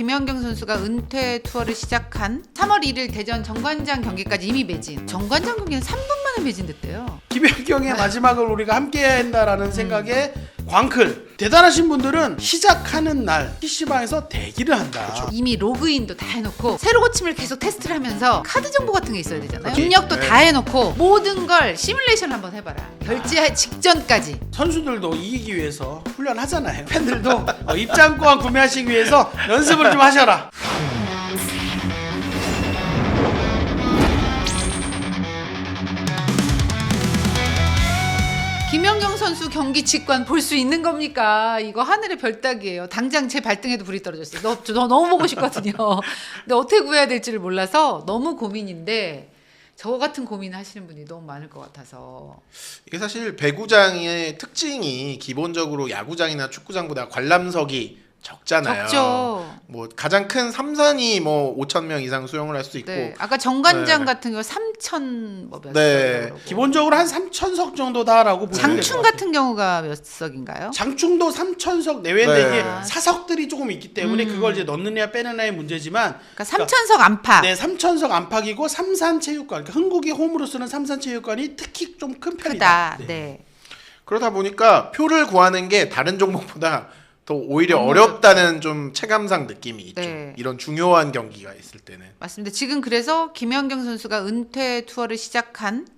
김연경 선수가 은퇴 투어를 시작한 3월 1일 대전 정관장 경기까지 이미 매진. 정관장 경기는 3분 만에 매진됐대요. 김연경의 마지막을 우리가 함께해야 한다라는 생각에 광클. 대단하신 분들은 시작하는 날 PC방에서 대기를 한다. 그렇죠. 이미 로그인도 다 해놓고 새로 고침을 계속 테스트를 하면서 카드 정보 같은 게 있어야 되잖아요. 그렇지. 입력도 네. 다 해놓고 모든 걸 시뮬레이션 한번 해봐라. 결제 직전까지. 선수들도 이기기 위해서 훈련하잖아요. 팬들도 입장권 구매하시기 위해서 연습을 좀 하셔라. 김연경 선수 경기 직관 볼 수 있는 겁니까? 이거 하늘의 별따기예요. 당장 제 발등에도 불이 떨어졌어요. 저 너무 보고 싶거든요. 근데 어떻게 구해야 될지를 몰라서 너무 고민인데 저 같은 고민 하시는 분이 너무 많을 것 같아서. 이게 사실 배구장의 특징이 기본적으로 야구장이나 축구장보다 관람석이 적잖아요. 적죠. 뭐 가장 큰 삼산이 뭐 5,000명 이상 수용을 할 수 있고. 네. 아까 정관장 네. 같은 경우 3,000 뭐 몇 네. 석. 기본적으로 한 3,000석 정도다라고 보시면 될것 장충 같아요. 같은 경우가 몇 석인가요? 장충도 3,000석 내외인데 네. 이게 사석들이 조금 있기 때문에 그걸 이제 넣느냐 빼느냐의 문제지만 그러니까 3,000석 안팎. 네, 3,000석 안팎이고 삼산체육관, 그러니까 흥국이 홈으로 쓰는 삼산체육관이 특히 좀 큰 편이다. 크다. 네. 그러다 보니까 표를 구하는 게 다른 종목보다 더 오히려 너무 어렵다는 좀 체감상 느낌이 있죠. 네. 이런 중요한 경기가 있을 때는. 맞습니다. 지금 그래서 김연경 선수가 은퇴 투어를 시작한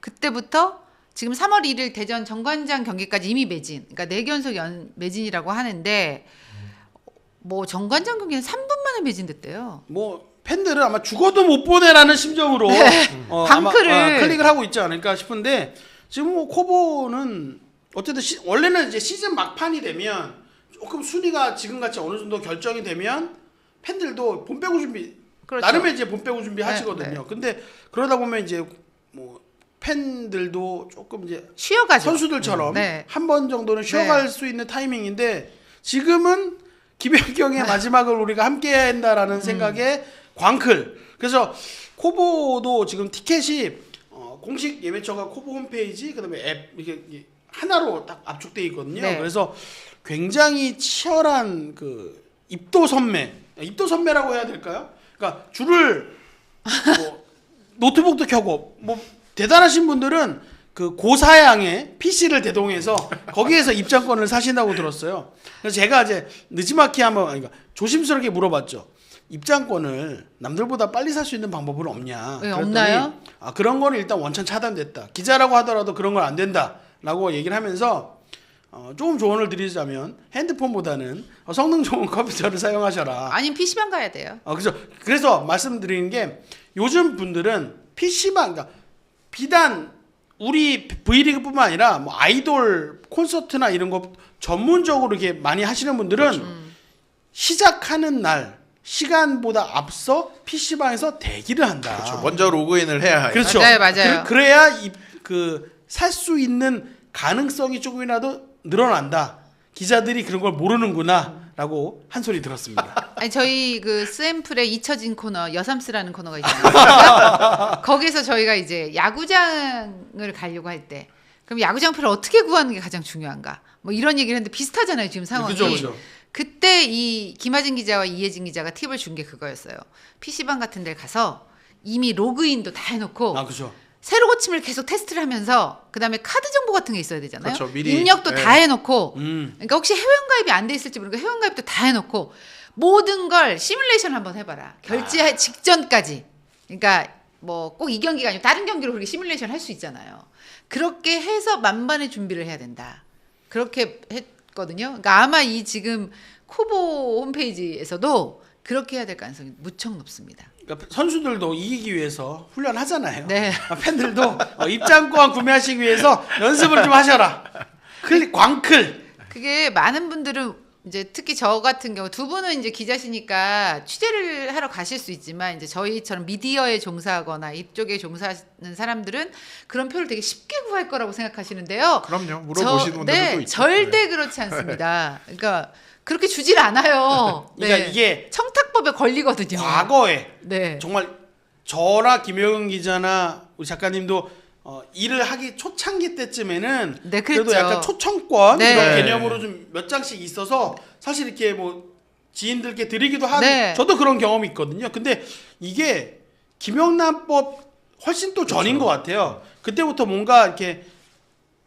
그때부터 지금 3월 1일 대전 정관장 경기까지 이미 매진. 그러니까 4연속 매진이라고 하는데 뭐 정관장 경기는 3분 만에 매진됐대요. 뭐 팬들은 아마 죽어도 못 보내라는 심정으로 방크를. 아마, 클릭을 하고 있지 않을까 싶은데 지금 뭐 코보는 어쨌든 원래는 이제 시즌 막판이 되면 조금 순위가 지금같이 어느 정도 결정이 되면 팬들도 본 빼고 준비 그렇죠. 나름의 이제 본 빼고 준비 네, 하시거든요. 네. 근데 그러다 보면 이제 뭐 팬들도 조금 이제 쉬어가죠. 선수들처럼 네. 한 번 정도는 쉬어갈 수 있는 타이밍인데 지금은 김연경의 마지막을 우리가 함께해야 한다라는 생각에 광클. 그래서 코보도 지금 티켓이 공식 예매처가 코보 홈페이지 그다음에 앱 이게 하나로 딱 압축돼 있거든요. 네. 그래서 굉장히 치열한 그 입도 선매라고 해야 될까요? 그러니까 줄을 뭐 노트북도 켜고 뭐 대단하신 분들은 그 고사양의 PC를 대동해서 거기에서 입장권을 사신다고 들었어요. 그래서 제가 이제 느지막이 한번 그러니까 조심스럽게 물어봤죠. 입장권을 남들보다 빨리 살 수 있는 방법은 없냐? 네, 그랬더니 없나요? 그런 거는 일단 원천 차단됐다. 기자라고 하더라도 그런 건 안 된다라고 얘기를 하면서 조금 조언을 드리자면 핸드폰보다는 성능 좋은 컴퓨터를 사용하셔라. 아니면 PC방 가야 돼요. 그래서 말씀드리는 게 요즘 분들은 PC방, 그러니까 비단 우리 V리그뿐만 아니라 뭐 아이돌 콘서트나 이런 거 전문적으로 이렇게 많이 하시는 분들은 시작하는 날 시간보다 앞서 PC방에서 대기를 한다. 그렇죠. 먼저 로그인을 해야 해요. 그렇죠. 맞아요. 그래야 살 수 있는 가능성이 조금이라도 늘어난다. 기자들이 그런 걸 모르는구나라고 한 소리 들었습니다. 아니 저희 그 스앰플의 잊혀진 코너 여삼스라는 코너가 있잖아요. 거기서 저희가 이제 야구장을 가려고 할 때 그럼 야구장표를 어떻게 구하는 게 가장 중요한가? 뭐 이런 얘기를 했는데 비슷하잖아요 지금 상황이. 그죠. 그때 이 김하진 기자와 이혜진 기자가 팁을 준 게 그거였어요. PC방 같은 데 가서 이미 로그인도 다 해놓고 그죠. 새로 고침을 계속 테스트를 하면서 그다음에 카드 정보 같은 게 있어야 되잖아요. 그렇죠. 미리, 입력도 네. 다 해놓고 그러니까 혹시 회원가입이 안 돼 있을지 모르니까 회원가입도 다 해놓고 모든 걸 시뮬레이션 한번 해봐라. 결제 직전까지. 그러니까 뭐 꼭 이 경기가 아니고 다른 경기로 그렇게 시뮬레이션 할 수 있잖아요. 그렇게 해서 만반의 준비를 해야 된다. 그렇게 했거든요. 그러니까 아마 이 지금 코보 홈페이지에서도 그렇게 해야 될 가능성이 무척 높습니다. 그러니까 선수들도 이기기 위해서 훈련하잖아요. 네. 팬들도 입장권 구매하시기 위해서 연습을 좀 하셔라. 광클. 그게 많은 분들은 이제 특히 저 같은 경우 두 분은 이제 기자시니까 취재를 하러 가실 수 있지만 이제 저희처럼 미디어에 종사하거나 이쪽에 종사하는 사람들은 그런 표를 되게 쉽게 구할 거라고 생각하시는데요. 그럼요. 물어보시는 분들도 네, 있죠. 절대 그렇지 않습니다. 그러니까 그렇게 주질 않아요. 그러니까 이게 청탁법에 걸리거든요. 과거에 네. 정말 저나 김효경 기자나 우리 작가님도 일을 하기 초창기 때쯤에는 네, 그래도 그랬죠. 약간 초청권 네. 이런 개념으로 좀 몇 장씩 있어서 사실 이렇게 뭐 지인들께 드리기도 하는 네. 저도 그런 경험이 있거든요. 근데 이게 김영란법 훨씬 또 전인 것 같아요. 그때부터 뭔가 이렇게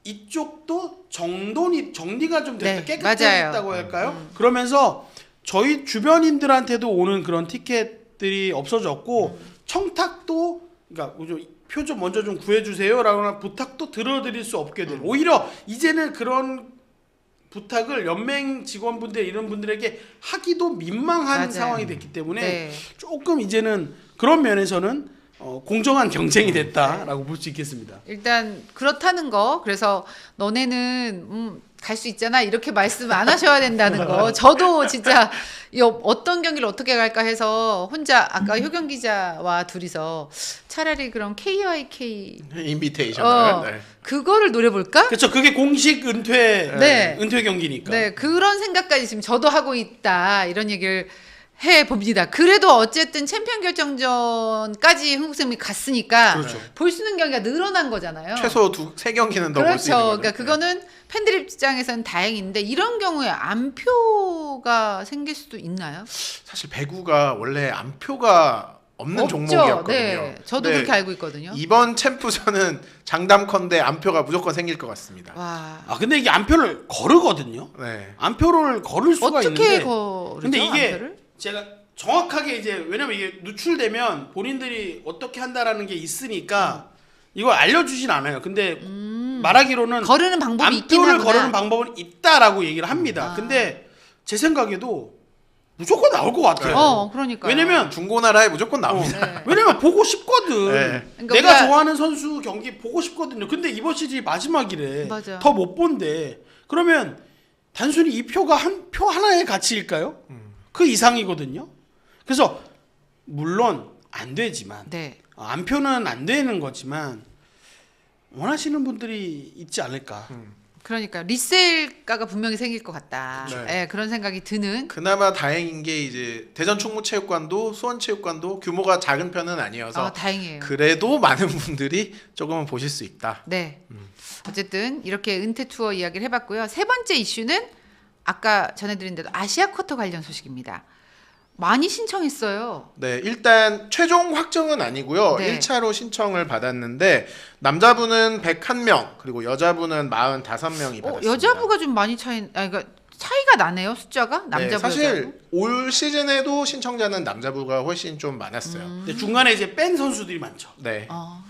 이쪽도 정리가 좀 됐다, 네, 깨끗해졌다고 할까요? 그러면서 저희 주변인들한테도 오는 그런 티켓들이 없어졌고 청탁도 그러니까 표 좀 먼저 좀 구해주세요라는 부탁도 들어드릴 수 없게 돼요. 오히려 이제는 그런 부탁을 연맹 직원분들 이런 분들에게 하기도 민망한 맞아요. 상황이 됐기 때문에 네. 조금 이제는 그런 면에서는 공정한 경쟁이 됐다라고 볼 수 있겠습니다. 일단 그렇다는 거. 그래서 너네는 갈 수 있잖아 이렇게 말씀 안 하셔야 된다는 거. 저도 진짜 어떤 경기를 어떻게 갈까 해서 혼자 아까 효경 기자와 둘이서 차라리 그럼 KYK 인비테이션을 네. 그거를 노려볼까? 그렇죠. 그게 공식 네. 은퇴 경기니까. 네, 그런 생각까지 지금 저도 하고 있다 이런 얘기를 해 봅니다. 그래도 어쨌든 챔피언 결정전까지 흥국생명이 갔으니까 그렇죠. 볼 수 있는 경기가 늘어난 거잖아요. 최소 2-3경기는 더 볼 수 그렇죠. 있는 거죠. 그러니까 그거는 팬들 입장에서는 다행인데 이런 경우에 안표가 생길 수도 있나요? 사실 배구가 원래 안표가 없는 없죠. 종목이었거든요. 네, 저도 네, 그렇게 알고 있거든요. 이번 챔프전은 장담컨대 안표가 무조건 생길 것 같습니다. 와, 근데 이게 안표를 거르거든요. 네. 안표를 거를 수가 어떻게 있는데 거르죠? 근데 이게 안표를? 제가 정확하게 이제 왜냐면 이게 누출되면 본인들이 어떻게 한다라는 게 있으니까 이걸 알려주진 않아요. 근데 말하기로는 거르는 방법이 있긴 안표를 하구나. 거르는 방법은 있다라고 얘기를 합니다. 아. 근데 제 생각에도 무조건 나올 것 같아요. 그러니까요. 왜냐면 중고나라에 무조건 나옵니다. 네. 왜냐면 보고 싶거든. 네. 그러니까 내가 우리가- 좋아하는 선수 경기 보고 싶거든요. 근데 이번 시즌이 마지막이래. 맞아. 더 못 본대. 그러면 단순히 이 표가 한 표 하나의 가치일까요? 그 이상이거든요. 그래서 물론 안 되지만 네. 안표는 안 되는 거지만 원하시는 분들이 있지 않을까. 그러니까 리셀가가 분명히 생길 것 같다. 네. 네, 그런 생각이 드는. 그나마 다행인 게 이제 대전 충무체육관도 수원체육관도 규모가 작은 편은 아니어서 다행이에요. 그래도 많은 분들이 조금은 보실 수 있다. 네. 어쨌든 이렇게 은퇴 투어 이야기를 해봤고요. 세 번째 이슈는 아까 전해드린 대로 아시아 쿼터 관련 소식입니다. 많이 신청했어요. 네, 일단 최종 확정은 아니고요. 네. 1차로 신청을 받았는데 남자분은 101명, 그리고 여자분은 45명이 받았습니다. 여자부가 좀 많이 그러니까 차이가 나네요. 숫자가 남자부 네, 사실 여자부. 올 시즌에도 신청자는 남자부가 훨씬 좀 많았어요. 근데 중간에 이제 뺀 선수들이 많죠. 네. 어.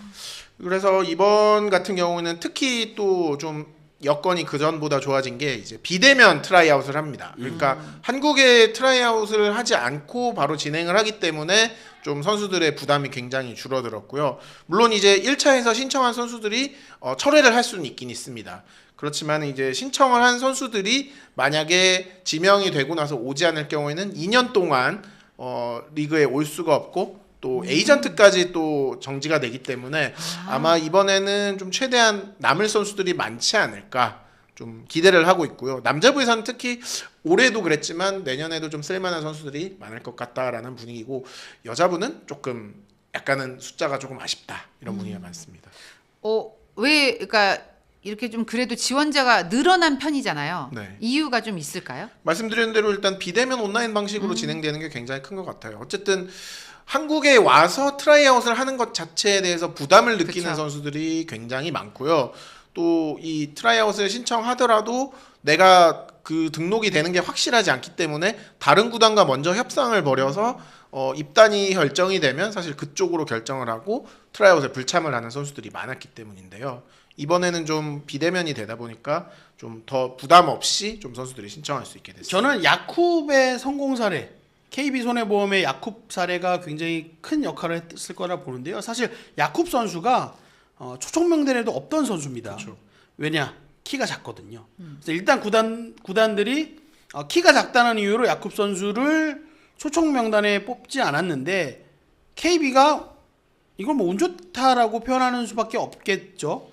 그래서 이번 같은 경우는 특히 또 좀 여건이 그 전보다 좋아진 게 이제 비대면 트라이아웃을 합니다. 그러니까 한국에 트라이아웃을 하지 않고 바로 진행을 하기 때문에 좀 선수들의 부담이 굉장히 줄어들었고요. 물론 이제 1차에서 신청한 선수들이 철회를 할 수는 있긴 있습니다. 그렇지만 이제 신청을 한 선수들이 만약에 지명이 되고 나서 오지 않을 경우에는 2년 동안 리그에 올 수가 없고 또 에이전트까지 또 정지가 되기 때문에 아마 이번에는 좀 최대한 남을 선수들이 많지 않을까 좀 기대를 하고 있고요. 남자부에서는 특히 올해도 그랬지만 내년에도 좀 쓸만한 선수들이 많을 것 같다라는 분위기고 여자부는 조금 약간은 숫자가 조금 아쉽다 이런 분위기가 많습니다. 왜 그러니까 이렇게 좀 그래도 지원자가 늘어난 편이잖아요. 네. 이유가 좀 있을까요? 말씀드린 대로 일단 비대면 온라인 방식으로 진행되는 게 굉장히 큰 것 같아요. 어쨌든 한국에 와서 트라이아웃을 하는 것 자체에 대해서 부담을 느끼는 그쵸. 선수들이 굉장히 많고요. 또 이 트라이아웃을 신청하더라도 내가 그 등록이 되는 게 확실하지 않기 때문에 다른 구단과 먼저 협상을 벌여서 입단이 결정이 되면 사실 그쪽으로 결정을 하고 트라이아웃에 불참을 하는 선수들이 많았기 때문인데요. 이번에는 좀 비대면이 되다 보니까 좀 더 부담 없이 좀 선수들이 신청할 수 있게 됐습니다. 저는 야쿱의 성공 사례, KB손해보험의 야쿱 사례가 굉장히 큰 역할을 했을 거라 보는데요. 사실 야쿱 선수가 초청 명단에도 없던 선수입니다. 그렇죠. 왜냐? 키가 작거든요. 그래서 일단 구단들이 키가 작다는 이유로 야쿱 선수를 초청 명단에 뽑지 않았는데 KB가 이걸 뭐 운 좋다라고 표현하는 수밖에 없겠죠.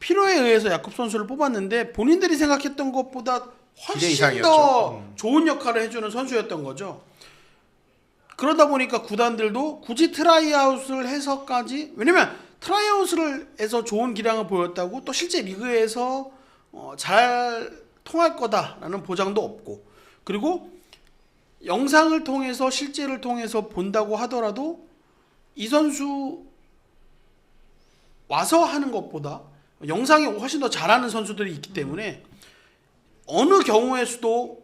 필요에 의해서 야쿱 선수를 뽑았는데 본인들이 생각했던 것보다 기대 훨씬 이상이었죠. 더 좋은 역할을 해주는 선수였던 거죠. 그러다 보니까 구단들도 굳이 트라이아웃을 해서까지, 왜냐면 트라이아웃을 해서 좋은 기량을 보였다고 또 실제 리그에서 잘 통할 거다라는 보장도 없고, 그리고 영상을 통해서 실제를 통해서 본다고 하더라도 이 선수 와서 하는 것보다 영상이 훨씬 더 잘하는 선수들이 있기 때문에 어느 경우의 수도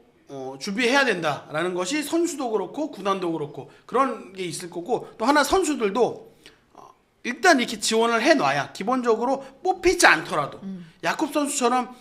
준비해야 된다라는 것이 선수도 그렇고 구단도 그렇고 그런 게 있을 거고, 또 하나 선수들도 일단 이렇게 지원을 해놔야 기본적으로 뽑히지 않더라도 야콥 선수처럼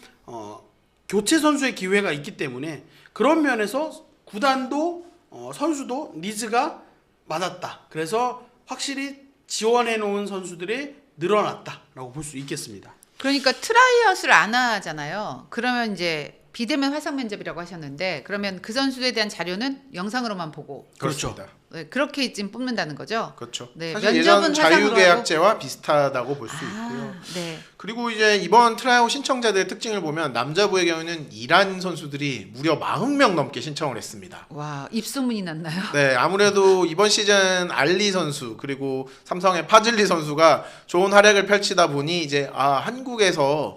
교체 선수의 기회가 있기 때문에 그런 면에서 구단도 선수도 니즈가 맞았다. 그래서 확실히 지원해 놓은 선수들이 늘어났다라고 볼 수 있겠습니다. 그러니까 트라이아웃을 안 하잖아요. 그러면 이제 비대면 화상 면접이라고 하셨는데 그러면 그 선수에 대한 자료는 영상으로만 보고 그렇죠. 그렇습니다. 네, 그렇게 지금 뽑는다는 거죠. 그렇죠. 네, 사실 면접은 예전 화상으로 자유계약제와 비슷하다고 볼 수 있고요. 네. 그리고 이제 이번 트라이아웃 신청자들의 특징을 보면 남자부의 경우에는 이란 선수들이 무려 40명 넘게 신청을 했습니다. 와, 입소문이 났나요? 네, 아무래도 이번 시즌 알리 선수 그리고 삼성의 파즐리 선수가 좋은 활약을 펼치다 보니 이제 한국에서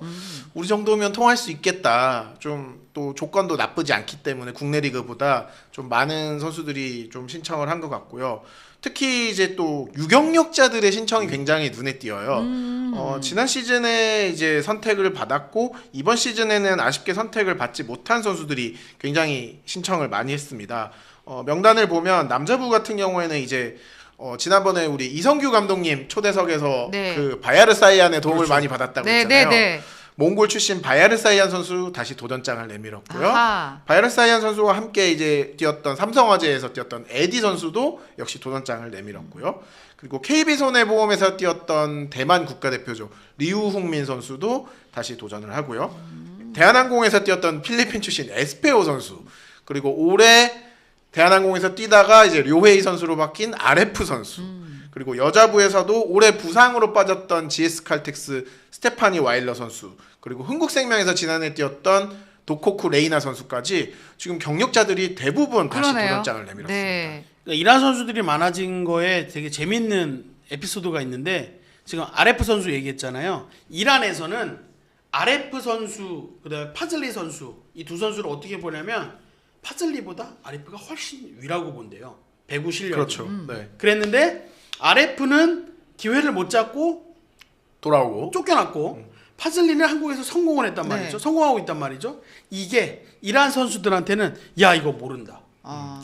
우리 정도면 통할 수 있겠다. 좀 또 조건도 나쁘지 않기 때문에 국내 리그보다 좀 많은 선수들이 좀 신청을 한 것 같고요. 특히 이제 또 유경력자들의 신청이 굉장히 눈에 띄어요. 지난 시즌에 이제 선택을 받았고 이번 시즌에는 아쉽게 선택을 받지 못한 선수들이 굉장히 신청을 많이 했습니다. 명단을 보면 남자부 같은 경우에는 이제 지난번에 우리 이성규 감독님 초대석에서 네. 그 바야르 사이안의 도움을 그렇죠. 많이 받았다고 네, 했잖아요. 네, 네. 몽골 출신 바야르 사이안 선수 다시 도전장을 내밀었고요. 아하. 바야르 사이안 선수와 함께 이제 뛰었던 삼성화재에서 뛰었던 에디 선수도 역시 도전장을 내밀었고요. 그리고 KB손해보험에서 뛰었던 대만 국가대표죠. 리우흥민 선수도 다시 도전을 하고요. 대한항공에서 뛰었던 필리핀 출신 에스페오 선수, 그리고 올해 대한항공에서 뛰다가 이제 료헤이 선수로 바뀐 RF 선수, 그리고 여자부에서도 올해 부상으로 빠졌던 GS 칼텍스 스테파니 와일러 선수, 그리고 흥국생명에서 지난해 뛰었던 도코쿠 레이나 선수까지 지금 경력자들이 대부분 다시 그러네요. 도전장을 내밀었습니다. 네. 그러니까 이란 선수들이 많아진 거에 되게 재밌는 에피소드가 있는데, 지금 RF 선수 얘기했잖아요. 이란에서는 RF 선수, 그다음에 파즐리 선수, 이 두 선수를 어떻게 보냐면 파즐리보다 RF가 훨씬 위라고 본대요. 배구 실력. 그렇죠. 네. 그랬는데 RF는 기회를 못 잡고 돌아오고 쫓겨났고 파즐리는 한국에서 성공을 했단 네. 말이죠. 성공하고 있단 말이죠. 이게 이란 선수들한테는 야 이거 모른다.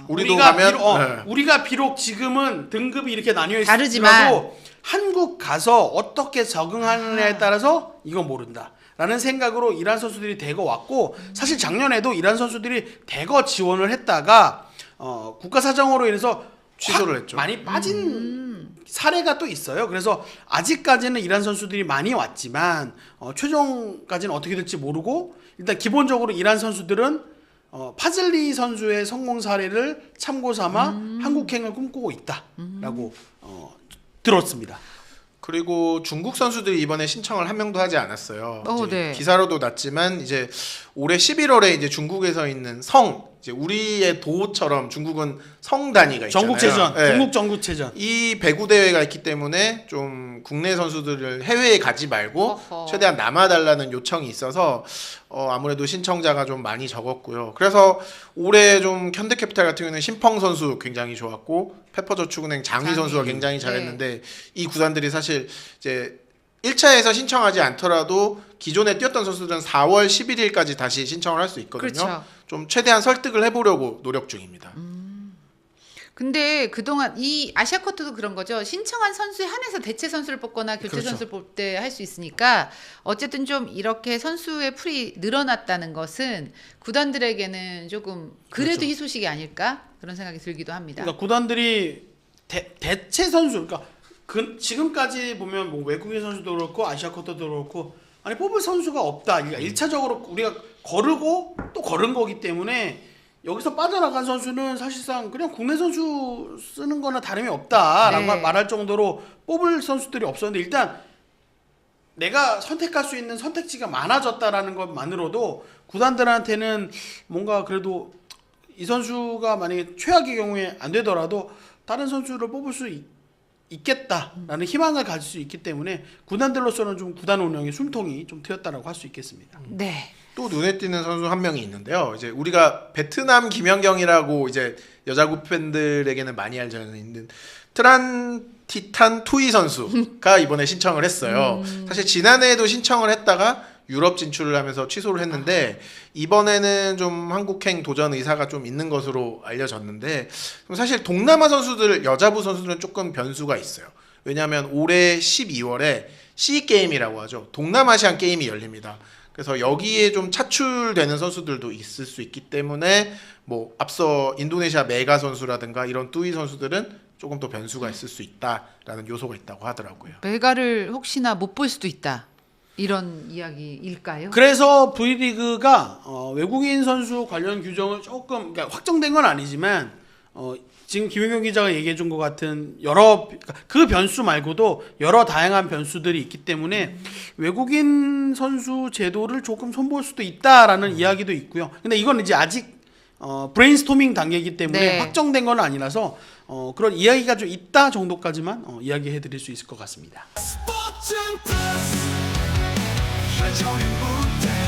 우리도 가면 비록, 우리가 비록 지금은 등급이 이렇게 나뉘어 다르지만 있더라도 한국 가서 어떻게 적응하느냐에 따라서 이거 모른다라는 생각으로 이란 선수들이 대거 왔고, 사실 작년에도 이란 선수들이 대거 지원을 했다가 국가 사정으로 인해서 취소를 확 했죠. 많이 빠진 사례가 또 있어요. 그래서 아직까지는 이란 선수들이 많이 왔지만 최종까지는 어떻게 될지 모르고, 일단 기본적으로 이란 선수들은 파즐리 선수의 성공 사례를 참고 삼아 한국행을 꿈꾸고 있다라고 들었습니다. 그리고 중국 선수들이 이번에 신청을 한 명도 하지 않았어요. 이제 네. 기사로도 났지만 이제 올해 11월에 이제 중국에서 있는 이제 우리의 도처럼 중국은 성 단위가 있잖아요. 전국체전, 네. 중국 전국체전. 이 배구 대회가 있기 때문에 좀 국내 선수들을 해외에 가지 말고 어허. 최대한 최대한 남아달라는 요청이 있어서 아무래도 신청자가 좀 많이 적었고요. 그래서 올해 좀 현대캐피탈 같은 경우는 신펑 선수 굉장히 좋았고 페퍼저축은행 장희 선수가 굉장히 잘했는데 이 구단들이 사실 이제 1차에서 신청하지 않더라도 기존에 뛰었던 선수들은 4월 11일까지 다시 신청을 할 수 있거든요. 그렇죠. 좀 최대한 설득을 해보려고 노력 중입니다. 근데 그동안 이 아시아컵도 그런 거죠. 신청한 선수에 한해서 대체 선수를 뽑거나 교체 그렇죠. 선수를 뽑을 때 할 수 있으니까 어쨌든 좀 이렇게 선수의 풀이 늘어났다는 것은 구단들에게는 조금 그래도 그렇죠. 희소식이 아닐까 그런 생각이 들기도 합니다. 그러니까 구단들이 대체 선수, 그러니까 지금까지 보면 뭐 외국인 선수도 그렇고 아시아컵도 그렇고 아니 뽑을 선수가 없다. 그러니까 1차적으로 우리가 거르고 또 거른 거기 때문에 여기서 빠져나간 선수는 사실상 그냥 국내 선수 쓰는 거나 다름이 없다라고 네. 말할 정도로 뽑을 선수들이 없었는데, 일단 내가 선택할 수 있는 선택지가 많아졌다라는 것만으로도 구단들한테는 뭔가 그래도 이 선수가 만약에 최악의 경우에 안 되더라도 다른 선수를 뽑을 수 있겠다라는 희망을 가질 수 있기 때문에 구단들로서는 좀 구단 운영의 숨통이 좀 트였다라고 할 수 있겠습니다. 네. 또 눈에 띄는 선수 한 명이 있는데요. 이제 우리가 베트남 김연경이라고 이제 여자구 팬들에게는 많이 알려져 있는 트란티탄 투이 선수가 이번에 신청을 했어요. 사실 지난해에도 신청을 했다가 유럽 진출을 하면서 취소를 했는데 이번에는 좀 한국행 도전 의사가 좀 있는 것으로 알려졌는데 사실 동남아 선수들 여자부 선수들은 조금 변수가 있어요. 왜냐하면 올해 12월에 C게임이라고 하죠. 동남아시안 게임이 열립니다. 그래서 여기에 좀 차출되는 선수들도 있을 수 있기 때문에 뭐 앞서 인도네시아 메가 선수라든가 이런 뚜이 선수들은 조금 더 변수가 있을 수 있다라는 요소가 있다고 하더라고요. 메가를 혹시나 못 볼 수도 있다. 이런 이야기일까요? 그래서 V리그가 외국인 선수 관련 규정을 조금 그러니까 확정된 건 아니지만 지금 김연경 기자가 얘기해 준 것 같은 여러 그 변수 말고도 여러 다양한 변수들이 있기 때문에 외국인 선수 제도를 조금 손볼 수도 있다라는 이야기도 있고요. 근데 이건 이제 아직 브레인스토밍 단계이기 때문에 네. 확정된 건 아니라서 그런 이야기가 좀 있다 정도까지만 이야기해 드릴 수 있을 것 같습니다. 스포츠는 플러스 한정의 무대